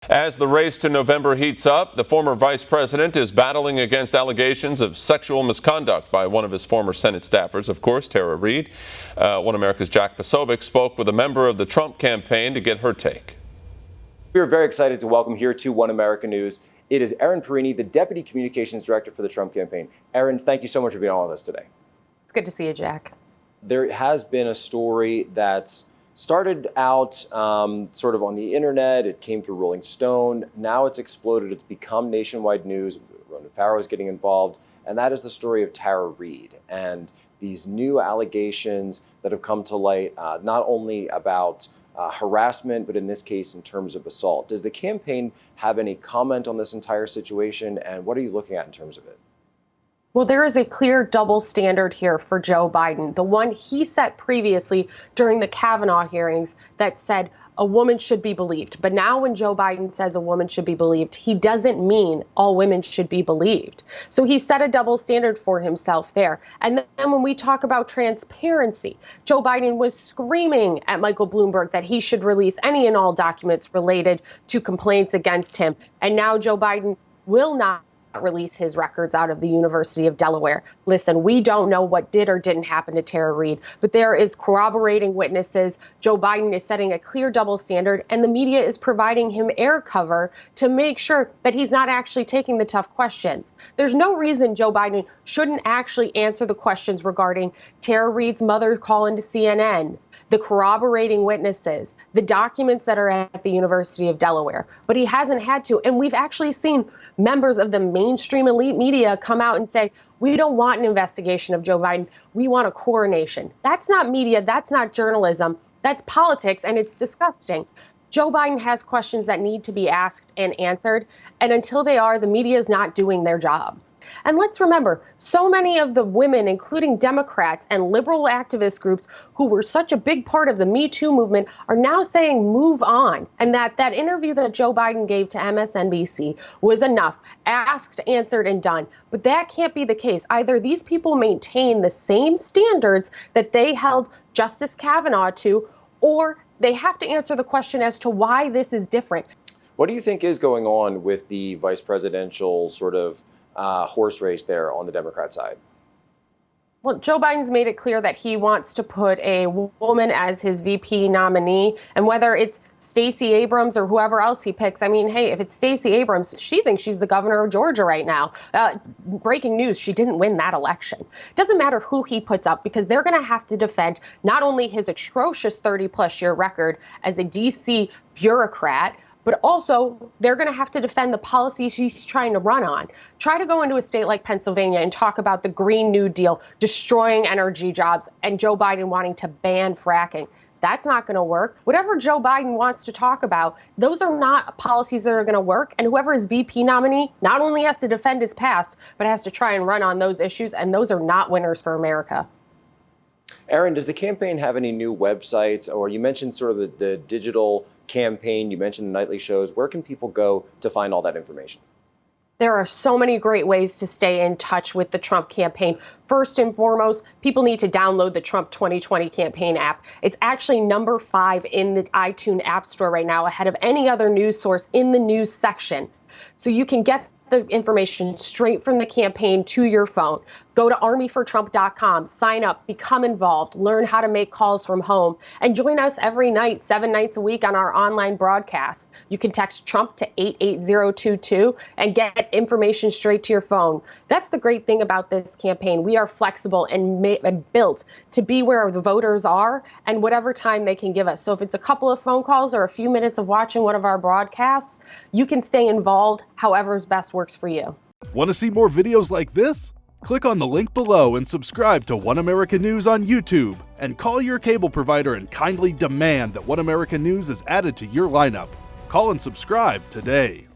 As the race to November heats up, the former vice president is battling against allegations of sexual misconduct by one of his former Senate staffers, of course, Tara Reade. One America's Jack Posobiec spoke with a member of the Trump campaign to get her take. We are very excited to welcome here to One America News. It is Erin Perini, the Deputy Communications Director for the Trump campaign. Erin, thank you so much for being on with us today. It's good to see you, Jack. There has been a story that's started out sort of on the internet. It came through Rolling Stone. Now it's exploded. It's become nationwide news. Ronan Farrow is getting involved. And that is the story of Tara Reade and these new allegations that have come to light, not only about harassment, but in this case, in terms of assault. Does the campaign have any comment on this entire situation? And what are you looking at in terms of it? Well, there is a clear double standard here for Joe Biden. The one he set previously during the Kavanaugh hearings that said a woman should be believed. But now when Joe Biden says a woman should be believed, he doesn't mean all women should be believed. So he set a double standard for himself there. And then when we talk about transparency, Joe Biden was screaming at Michael Bloomberg that he should release any and all documents related to complaints against him. And now Joe Biden will not release his records out of the University of Delaware. Listen, we don't know what did or didn't happen to Tara Reade, but there is corroborating witnesses. Joe Biden is setting a clear double standard, and the media is providing him air cover to make sure that he's not actually taking the tough questions. There's no reason Joe Biden shouldn't actually answer the questions regarding Tara Reade's mother calling to CNN, the corroborating witnesses, the documents that are at the University of Delaware. But he hasn't had to. And we've actually seen members of the mainstream elite media come out and say, we don't want an investigation of Joe Biden. We want a coronation. That's not media. That's not journalism. That's politics. And it's disgusting. Joe Biden has questions that need to be asked and answered. And until they are, the media is not doing their job. And let's remember, so many of the women, including Democrats and liberal activist groups who were such a big part of the Me Too movement, are now saying move on. And that interview that Joe Biden gave to MSNBC was enough, asked, answered, and done. But that can't be the case. Either these people maintain the same standards that they held Justice Kavanaugh to, or they have to answer the question as to why this is different. What do you think is going on with the vice presidential sort of horse race there on the Democrat side? Well, Joe Biden's made it clear that he wants to put a woman as his VP nominee, and whether it's Stacey Abrams or whoever else he picks. I mean, hey, if it's Stacey Abrams, she thinks she's the governor of Georgia right now. Breaking news, she didn't win that election. Doesn't matter who he puts up, because they're going to have to defend not only his atrocious 30-plus year record as a D.C. bureaucrat, but also they're going to have to defend the policies he's trying to run on. Try to go into a state like Pennsylvania and talk about the Green New Deal, destroying energy jobs, and Joe Biden wanting to ban fracking. That's not going to work. Whatever Joe Biden wants to talk about, those are not policies that are going to work. And whoever is VP nominee not only has to defend his past, but has to try and run on those issues. And those are not winners for America. Erin, does the campaign have any new websites? Or you mentioned sort of the digital campaign, you mentioned the nightly shows. Where can people go to find all that information? There are so many great ways to stay in touch with the Trump campaign. First and foremost, people need to download the Trump 2020 campaign app. It's actually number 5 in the iTunes App Store right now, ahead of any other news source in the news section. So you can get the information straight from the campaign to your phone. Go to armyfortrump.com, sign up, become involved, learn how to make calls from home, and join us every night, 7 nights a week on our online broadcast. You can text Trump to 88022 and get information straight to your phone. That's the great thing about this campaign. We are flexible and built to be where the voters are and whatever time they can give us. So if it's a couple of phone calls or a few minutes of watching one of our broadcasts, you can stay involved however best works for you. Want to see more videos like this? Click on the link below and subscribe to One America News on YouTube, and call your cable provider and kindly demand that One America News is added to your lineup. Call and subscribe today.